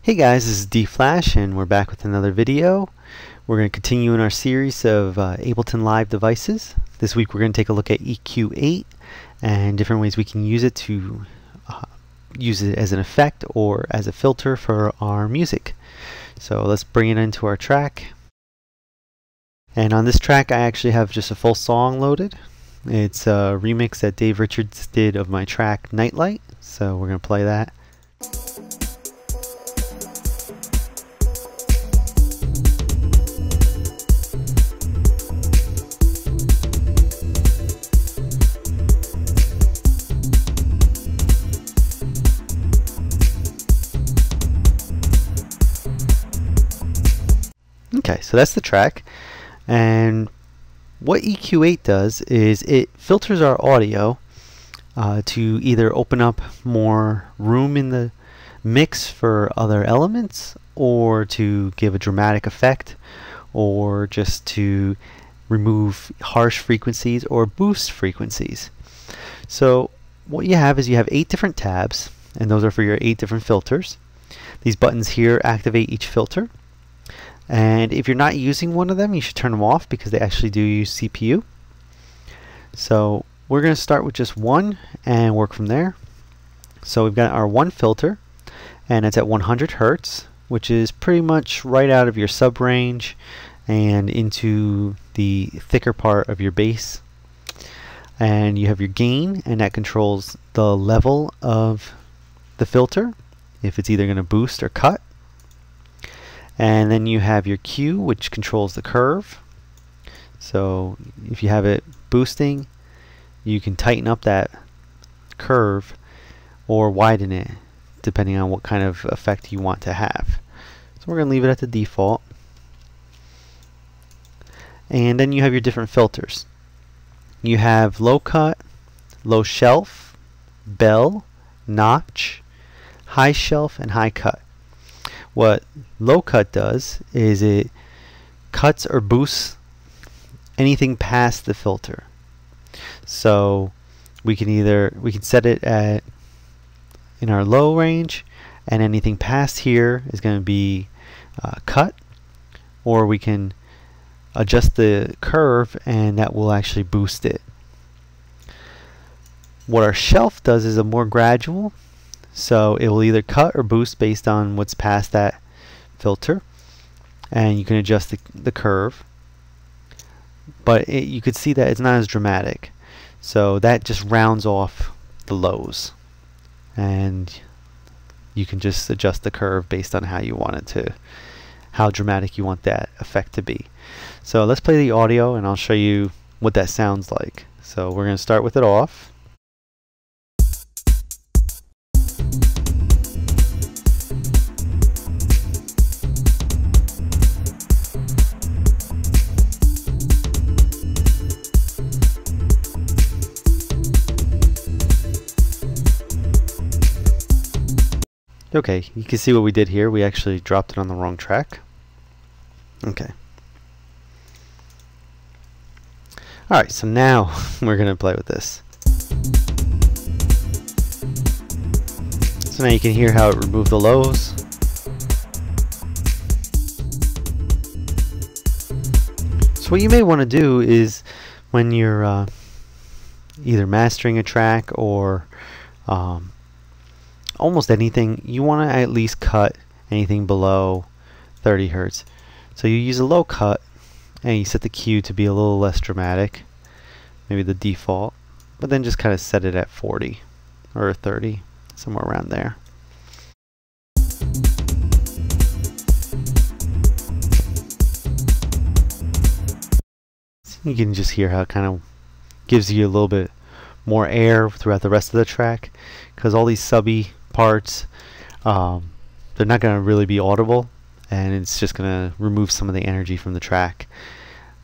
Hey guys, this is Deeflash and we're back with another video. We're going to continue in our series of Ableton Live devices. This week we're going to take a look at EQ8 and different ways we can use it to use it as an effect or as a filter for our music. So let's bring it into our track. And on this track I actually have just a full song loaded. It's a remix that Dave Richards did of my track Nightlight, so we're going to play that. Okay, so that's the track, and what EQ8 does is it filters our audio to either open up more room in the mix for other elements, or to give a dramatic effect, or just to remove harsh frequencies or boost frequencies. So what you have is you have 8 different tabs, and those are for your 8 different filters. These buttons here activate each filter. And if you're not using one of them, you should turn them off because they actually do use CPU. So we're going to start with just one and work from there. So we've got our one filter, and it's at 100 Hertz, which is pretty much right out of your sub range and into the thicker part of your bass. And you have your gain, and that controls the level of the filter, if it's either going to boost or cut. And then you have your Q, which controls the curve. So if you have it boosting, you can tighten up that curve or widen it depending on what kind of effect you want to have. So we're going to leave it at the default. And then you have your different filters. You have low cut, low shelf, bell, notch, high shelf, and high cut. What low cut does is it cuts or boosts anything past the filter. So we can set it at in our low range, and anything past here is going to be cut, or we can adjust the curve and that will actually boost it. What our shelf does is a more gradual. So it will either cut or boost based on what's past that filter, and you can adjust the curve, but you could see that it's not as dramatic. So that just rounds off the lows, and you can just adjust the curve based on how you want it to, how dramatic you want that effect to be. So let's play the audio and I'll show you what that sounds like. So we're going to start with it off. Okay, you can see what we did here. We actually dropped it on the wrong track. Okay. Alright, so now we're going to play with this. So now you can hear how it removed the lows. So what you may want to do is, when you're either mastering a track or almost anything, you want to at least cut anything below 30 Hertz. So you use a low cut and you set the Q to be a little less dramatic, maybe the default, but then just kind of set it at 40 or 30, somewhere around there. So you can just hear how it kind of gives you a little bit more air throughout the rest of the track, because all these subby parts, they're not going to really be audible, and it's just going to remove some of the energy from the track.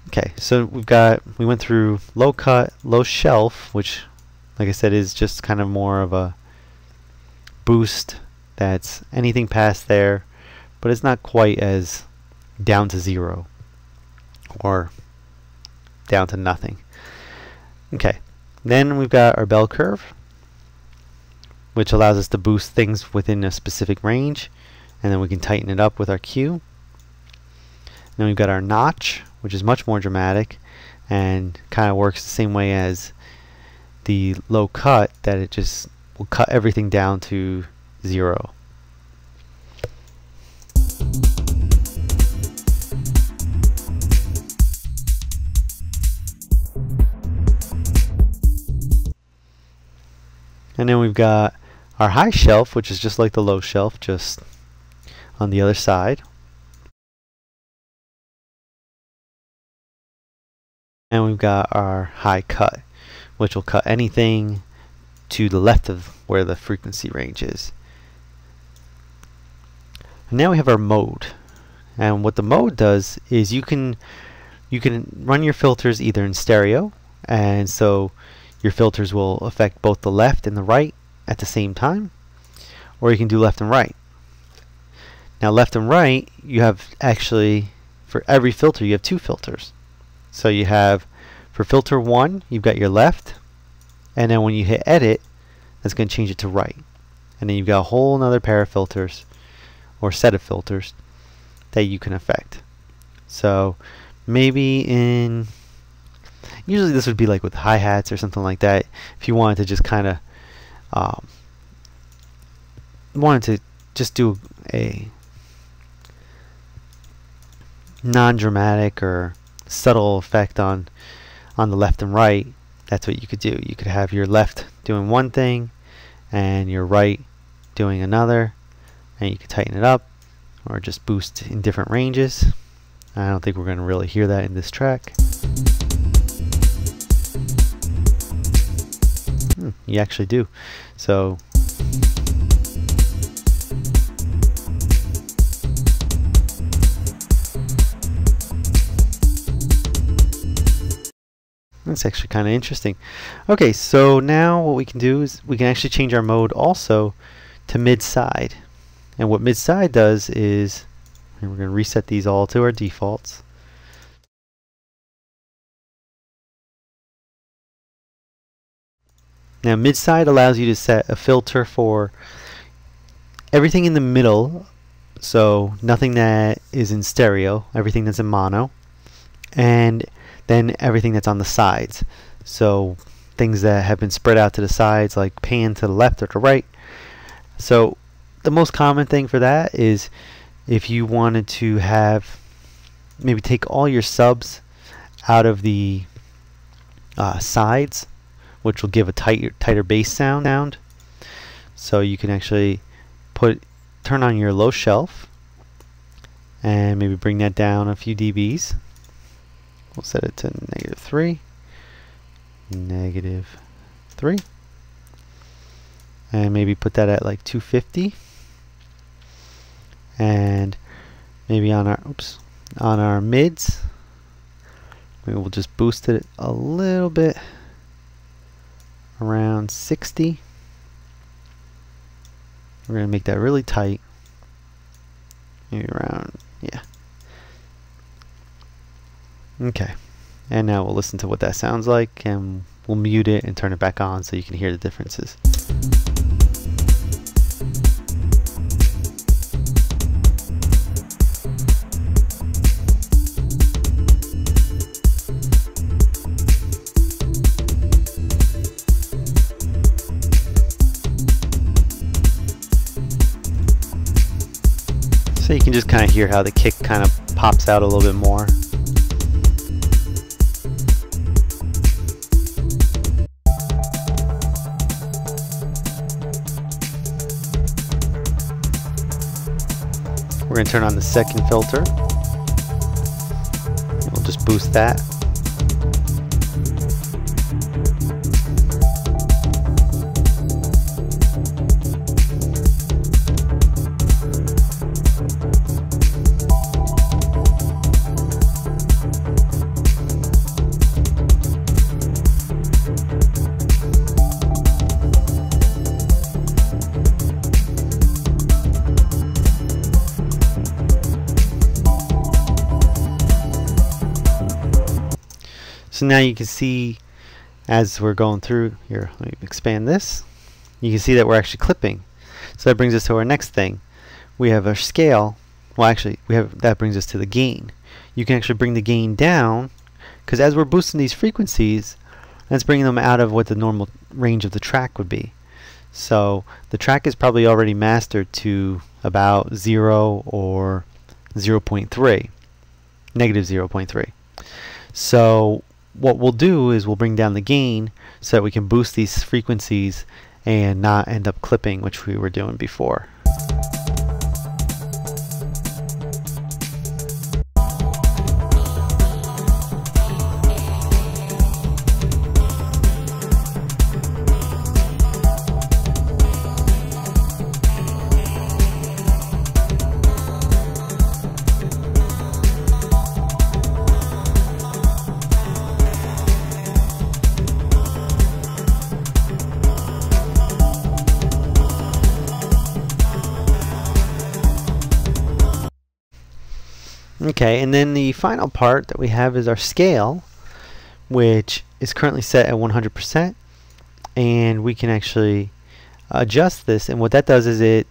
Okay, so we went through low cut, low shelf, which, like I said, is just kind of more of a boost. That's anything past there, but it's not quite as down to 0 or down to nothing. Okay, then we've got our bell curve, which allows us to boost things within a specific range and then we can tighten it up with our Q. Then we've got our notch, which is much more dramatic and kind of works the same way as the low cut, that it just will cut everything down to 0. And then we've got our high shelf, which is just like the low shelf, just on the other side. And we've got our high cut, which will cut anything to the left of where the frequency range is. And now we have our mode. And what the mode does is you can run your filters either in stereo, and so your filters will affect both the left and the right at the same time, or you can do left and right. Now left and right, you have actually, for every filter you have 2 filters. So you have, for filter 1, you've got your left, and then when you hit edit, that's going to change it to right. And then you've got a whole another pair of filters, or set of filters, that you can affect. So maybe usually this would be like with hi-hats or something like that, if you wanted to just kind of do a non-dramatic or subtle effect on the left and right. That's what you could do. You could have your left doing one thing and your right doing another, and you could tighten it up or just boost in different ranges. I don't think we're going to really hear that in this track. You actually do. So that's actually kind of interesting. Okay, so now what we can do is we can actually change our mode also to mid-side. And what mid-side does is, and we're going to reset these all to our defaults. Now mid-side allows you to set a filter for everything in the middle, so nothing that is in stereo, everything that's in mono, and then everything that's on the sides. So things that have been spread out to the sides, like pan to the left or to right. So the most common thing for that is if you wanted to have, maybe take all your subs out of the sides, which will give a tighter bass sound. So you can actually turn on your low shelf and maybe bring that down a few dBs. We'll set it to -3, -3, and maybe put that at like 250. And maybe on our mids, maybe we'll just boost it a little bit, around 60. We're going to make that really tight. Maybe around, yeah. Okay. And now we'll listen to what that sounds like, and we'll mute it and turn it back on so you can hear the differences. So you can just kind of hear how the kick kind of pops out a little bit more. We're going to turn on the second filter. We'll just boost that. So now you can see, as we're going through here, let me expand this. You can see that we're actually clipping. So that brings us to our next thing, we have our scale. Well, actually, that brings us to the gain. You can actually bring the gain down, because as we're boosting these frequencies, that's bringing them out of what the normal range of the track would be. So the track is probably already mastered to about 0 or 0.3, negative 0.3. So what we'll do is we'll bring down the gain so that we can boost these frequencies and not end up clipping, which we were doing before. Okay, and then the final part that we have is our scale, which is currently set at 100%, and we can actually adjust this, and what that does is it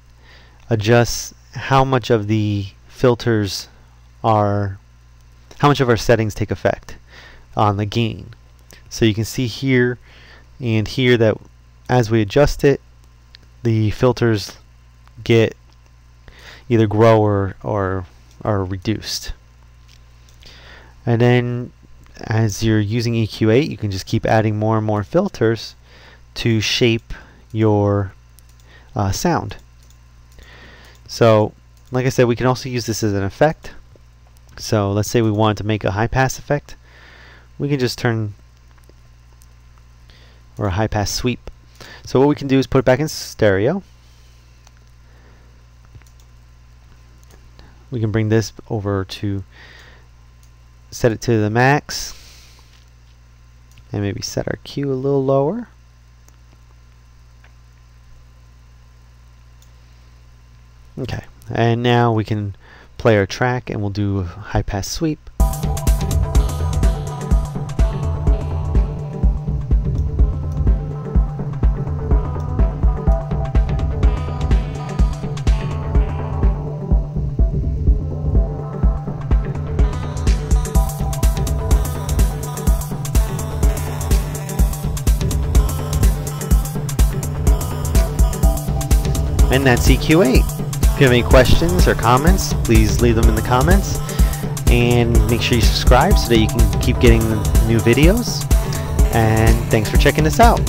adjusts how much of the filters are, how much of our settings take effect on the gain. So you can see here and here that as we adjust it, the filters get either grow or are reduced. And then as you're using EQ8, you can just keep adding more and more filters to shape your sound. So like I said, we can also use this as an effect. So let's say we wanted to make a high pass effect. We can just turn, or a high pass sweep. So what we can do is put it back in stereo. We can bring this over to set it to the max and maybe set our Q a little lower. Okay, and now we can play our track and we'll do a high pass sweep. And that's EQ8. If you have any questions or comments, please leave them in the comments. And make sure you subscribe so that you can keep getting the new videos. And thanks for checking this out.